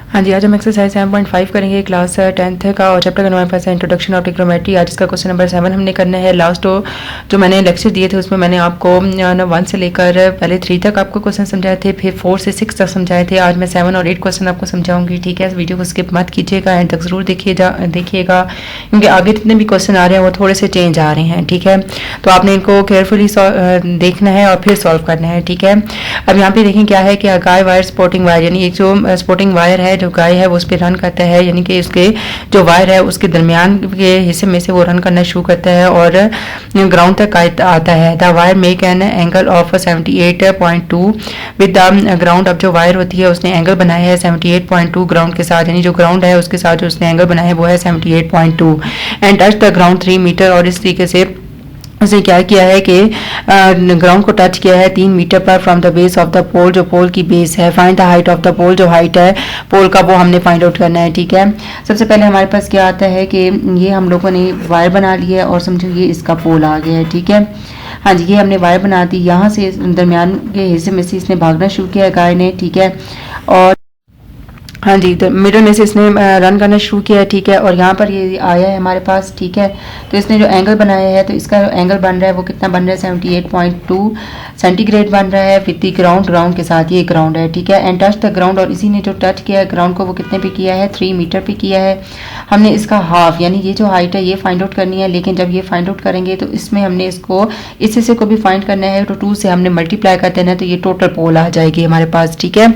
हाँ जी, आज हम एक्सरसाइज 7.5 करेंगे क्लास 10th का और चैप्टर का हमारे पास है इंट्रोडक्शन ऑफ ट्रिग्नोमेट्री। आज इसका क्वेश्चन नंबर 7 हमने करना है। लास्ट जो मैंने लेक्चर दिए थे उसमें मैंने आपको 1 से लेकर पहले 3 तक आपको क्वेश्चन समझाए थे, फिर 4 से 6 तक समझाए थे। आज मैं 7 और 8 क्वेश्चन आपको समझाऊंगी। ठीक है, इस वीडियो को स्किप मत कीजिएगा, एंड तक जरूर देखिएगा क्योंकि आगे जितने भी क्वेश्चन आ रहे हैं वो थोड़े से चेंज आ रहे हैं। ठीक है, तो आपने इनको केयरफुली देखना है और फिर सॉल्व करना है। ठीक है, अब यहाँ पे देखें क्या है कि गाय वायर सपोर्टिंग वायर, यानी एक जो सपोर्टिंग वायर है जो गाय है वो उस पर रन करता है, यानी कि उसके जो वायर है उसके दरमियान के हिस्से में से वो रन करना शुरू करता है और ग्राउंड तक आता है। The wire make an angle of 78.2 with the ground. अब जो वायर होती है उसने एंगल बनाया है 78.2 ग्राउंड के साथ, यानी जो ग्राउंड है उसके साथ जो उसने एंगल बनाया है वो है 78.2 and touch the ground 3 metre. और इस तरीके से उसने क्या किया है कि ग्राउंड को टच किया है 3 मीटर पर from the base of the pole, जो पोल की बेस है। Find the height of the pole, जो हाइट है पोल का वो हमने फाइंड आउट करना है। ठीक है, सबसे पहले हमारे पास क्या आता है कि ये हम लोगों ने वायर बना लिया है और समझो ये इसका पोल आ गया है। ठीक है, हाँ जी, ये हमने वायर बना दी। यहाँ से दरमियान के हिस्से में से इसने भागना शुरू किया है गाय ने। ठीक है, और हाँ जी, तो मिडल में से इसने रन करना शुरू किया है। ठीक है, और यहाँ पर ये आया है हमारे पास। ठीक है, तो इसने जो एंगल बनाया है तो इसका एंगल बन रहा है वो कितना बन रहा है 78.2 सेंटीग्रेड बन रहा है विद द ग्राउंड के साथ। ये ग्राउंड है। ठीक है, एंड टच द ग्राउंड, और इसी ने जो टच किया है ग्राउंड को वो कितने पे किया है 3 मीटर पे किया है। हमने इसका हाफ यानी ये जो हाइट है ये फाइंड आउट करनी है, लेकिन जब ये फाइंड आउट करेंगे तो इसमें हमने इसको इस हिस्से को भी फाइंड करना है, तो 2 से हमने मल्टीप्लाई कर देना है तो ये टोटल पोल आ जाएगी हमारे पास। ठीक है,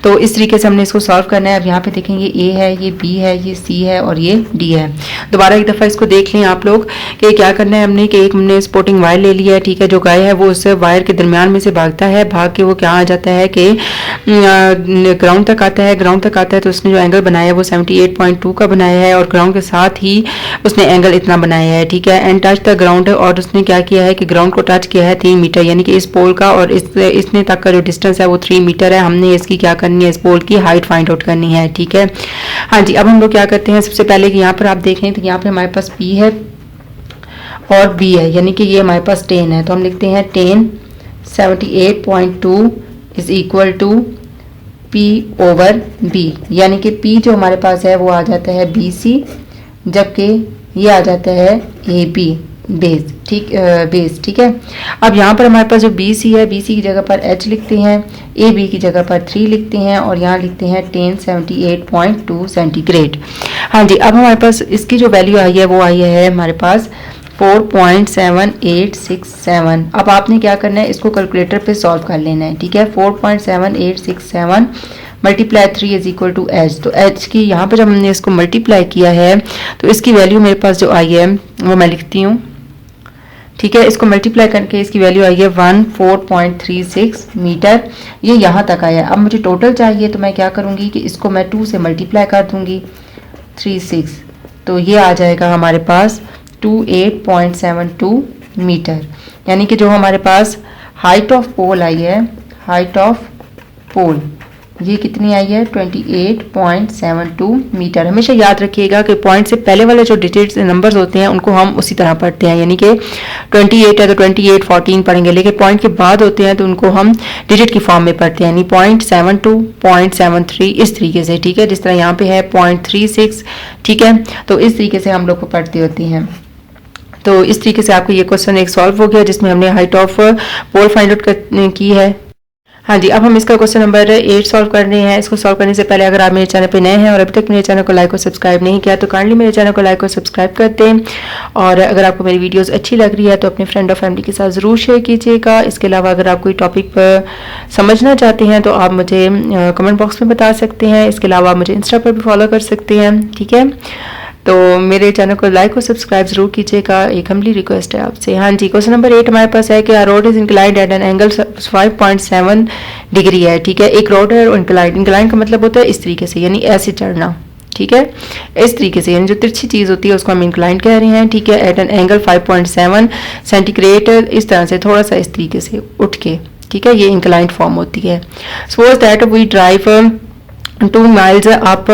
तो इस तरीके से हमने इसको सॉल्व करना है। अब यहाँ पे देखेंगे ए है, ये बी है, ये सी है और ये डी है। दोबारा एक दफ़ा इसको देख लें आप लोग कि क्या करना है हमने कि एक हमने सपोर्टिंग वायर ले लिया है। ठीक है, जो गाय है वो उस वायर के दरमियान में से भागता है, भाग के वो क्या आ जाता है कि ग्राउंड तक आता है। ग्राउंड तक आता है तो उसने जो एंगल बनाया है वो 78.2 का बनाया है और ग्राउंड के साथ ही उसने एंगल इतना बनाया है। ठीक है, एंड टच द ग्राउंड, और उसने क्या किया है कि ग्राउंड को टच किया है 3 मीटर, यानी कि इस पोल का और इसने तक का जो डिस्टेंस है वो 3 मीटर है। हमने इसकी क्या करनी है, इस पोल की हाइट फाइंड आउट करनी है। ठीक है, हाँ जी, अब हम लोग क्या करते हैं, सबसे पहले कि यहाँ पर आप देखें तो यहाँ पे हमारे पास P है और B है, यानी कि ये हमारे पास 10 है, तो हम लिखते हैं 10 78.2 is equal to P over B, यानी कि P जो हमारे पास है वो आ जाता है BC, जबकि ये आ जाता है AB बेस। ठीक बेस। ठीक है, अब यहाँ पर हमारे पास जो BC है, BC की जगह पर H लिखते हैं, AB की जगह पर 3 लिखते हैं और यहाँ लिखते हैं 10 78.2 सेंटीग्रेड। हाँ जी, अब हमारे पास इसकी जो वैल्यू आई है वो आई है हमारे पास 4.7867। अब आपने क्या करना है, इसको कैलकुलेटर पे सॉल्व कर लेना है। ठीक है, 4.7867 multiply 3 is equal to H, तो H की यहाँ पर जब हमने इसको मल्टीप्लाई किया है तो इसकी वैल्यू मेरे पास जो आई है वो मैं लिखती हूँ। ठीक है, इसको मल्टीप्लाई करके इसकी वैल्यू आई है 14.36 मीटर, ये यहाँ तक आया है। अब मुझे टोटल चाहिए तो मैं क्या करूँगी कि इसको मैं 2 से मल्टीप्लाई कर दूँगी 36, तो ये आ जाएगा हमारे पास 28.72 मीटर, यानी कि जो हमारे पास हाइट ऑफ पोल आई है, हाइट ऑफ पोल ये कितनी आई है 28.72 मीटर। हमेशा याद रखिएगा कि पॉइंट से पहले वाले जो डिजिट्स नंबर्स होते हैं उनको हम उसी तरह पढ़ते हैं, यानी कि 28 है तो 28 14 पढ़ेंगे, लेकिन पॉइंट के बाद होते हैं तो उनको हम डिजिट की फॉर्म में पढ़ते हैं, यानी 0.72 0.73 इस तरीके से। ठीक है, जिस तरह यहाँ पे है 0.36। ठीक है, तो इस तरीके से हम लोग को पढ़ती होती हैं। तो इस तरीके से आपको ये क्वेश्चन एक सॉल्व हो गया जिसमें हमने height of pole find out की है। हाँ जी, अब हम इसका क्वेश्चन नंबर 8 सॉल्व कर रहे हैं। इसको सॉल्व करने से पहले अगर आप मेरे चैनल पे नए हैं और अभी तक मेरे चैनल को लाइक और सब्सक्राइब नहीं किया तो काइंडली मेरे चैनल को लाइक और सब्सक्राइब कर दें, और अगर आपको मेरी वीडियोस अच्छी लग रही है तो अपने फ्रेंड और फैमिली के साथ ज़रूर शेयर कीजिएगा। इसके अलावा अगर आप कोई टॉपिक पर समझना चाहते हैं तो आप मुझे कमेंट बॉक्स में बता सकते हैं। इसके अलावा आप मुझे इंस्टा पर भी फॉलो कर सकते हैं। ठीक है, तो मेरे चैनल को लाइक और सब्सक्राइब जरूर कीजिएगा, एक हम्बली रिक्वेस्ट है आपसे। हाँ जी, क्वेश्चन नंबर 8 हमारे पास है कि road is inclined at an angle 5.7 degree है। ठीक है, एक रोड है और इंक्लाइंड का मतलब होता है इस तरीके से, यानी ऐसे चढ़ना। ठीक है, इस तरीके से, यानी जो तिरछी चीज़ होती है उसको हम इंक्लाइंड कह रहे हैं। ठीक है, एट एन एंगल 5.7 सेंटीग्रेड, इस तरह से थोड़ा सा इस तरीके से उठ के। ठीक है, ये इंक्लाइंड फॉर्म होती है। Suppose that we drive 2 miles आप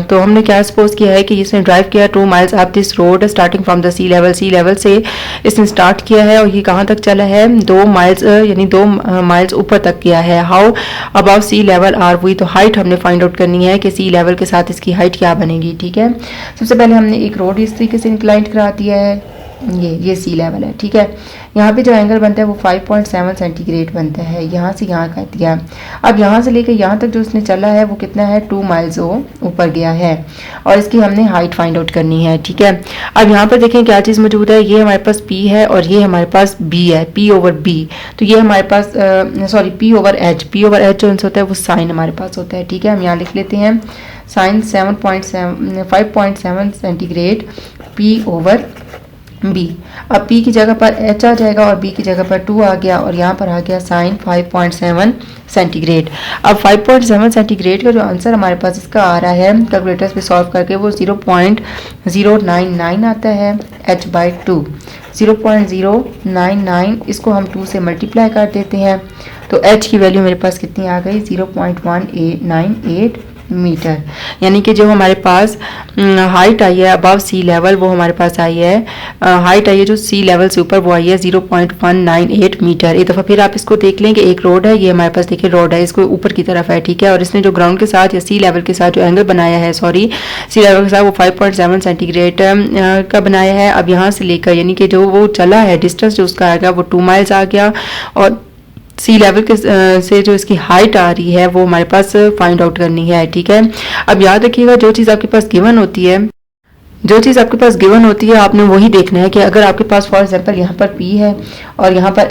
तो हमने क्या सपोज किया है कि इसने ड्राइव किया 2 miles up this road starting from the sea level से इसने स्टार्ट किया है और ये कहाँ तक चला है 2 माइल्स यानी 2 माइल्स ऊपर तक किया है। How about sea level are we, तो हाइट हमने फाइंड आउट करनी है कि सी लेवल के साथ इसकी हाइट क्या बनेगी। ठीक है, सबसे पहले हमने एक रोड इस तरीके से इंक्लाइन करा दिया है, ये सी लेवल है। ठीक है, यहाँ पे जो एंगल बनता है वो 5.7 सेंटीग्रेड बनता है, यहाँ से यहाँ कर दिया। अब यहाँ से लेकर यहाँ तक जो उसने चला है वो कितना है 2 माइल्स वो ऊपर गया है और इसकी हमने हाइट फाइंड आउट करनी है। ठीक है, अब यहाँ पर देखें क्या चीज़ मौजूद है, ये हमारे पास P है और ये हमारे पास B है, P ओवर B। तो ये हमारे पास सॉरी P ओवर H जो होता है वो साइन हमारे पास होता है। ठीक है, हम यहाँ लिख लेते हैं sine 5.7 centigrade P over B। अब P की जगह पर H आ जाएगा और B की जगह पर 2 आ गया और यहाँ पर आ गया साइन 5.7 सेंटीग्रेड। अब 5.7 सेंटीग्रेड का जो आंसर हमारे पास इसका आ रहा है कैलकुलेटर्स पे सॉल्व करके वो 0.099 आता है h/2। 0.099 इसको हम 2 से मल्टीप्लाई कर देते हैं तो h की वैल्यू मेरे पास कितनी आ गई 0.1898 मीटर। यानी कि जो हमारे पास हाइट आई है अबव सी लेवल वो हमारे पास आई है, हाइट आई है जो सी लेवल से ऊपर वो आई है 0.198 मीटर। एक दफ़ा फिर आप इसको देख लें कि एक रोड है, ये हमारे पास देखिए रोड है, इसको ऊपर की तरफ है। ठीक है, और इसने जो ग्राउंड के साथ या सी लेवल के साथ जो एंगल बनाया है, सॉरी सी लेवल के साथ वो 5.7 सेंटीग्रेड का बनाया है। अब यहाँ से लेकर यानी कि जो वो चला है डिस्टेंस जो उसका आ गया वो 2 माइल्स आ गया और सी लेवल के से जो इसकी हाइट आ रही है वो हमारे पास फाइंड आउट करनी है। ठीक है, अब याद रखिएगा जो चीज़ आपके पास गिवन होती है आपने वही देखना है कि अगर आपके पास फॉर एग्जांपल यहाँ पर P है और यहाँ पर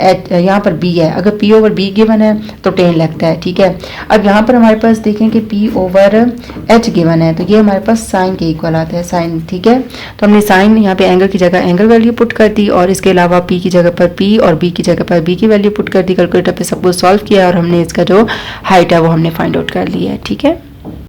B है, अगर P ओवर B गिवन है तो 10 लगता है। ठीक है, अब यहाँ पर हमारे पास देखें कि P ओवर H गिवन है तो ये हमारे पास साइन के इक्वल आता है, साइन। ठीक है, तो हमने साइन यहाँ पे एंगल की जगह एंगल वैल्यू पुट कर दी और इसके अलावा P की जगह पर P और B की जगह पर B की वैल्यू पुट कर दी, कैलकुलेटर पे सब कुछ सॉल्व किया और हमने इसका जो हाइट है वो हमने फाइंड आउट कर लिया है। ठीक है।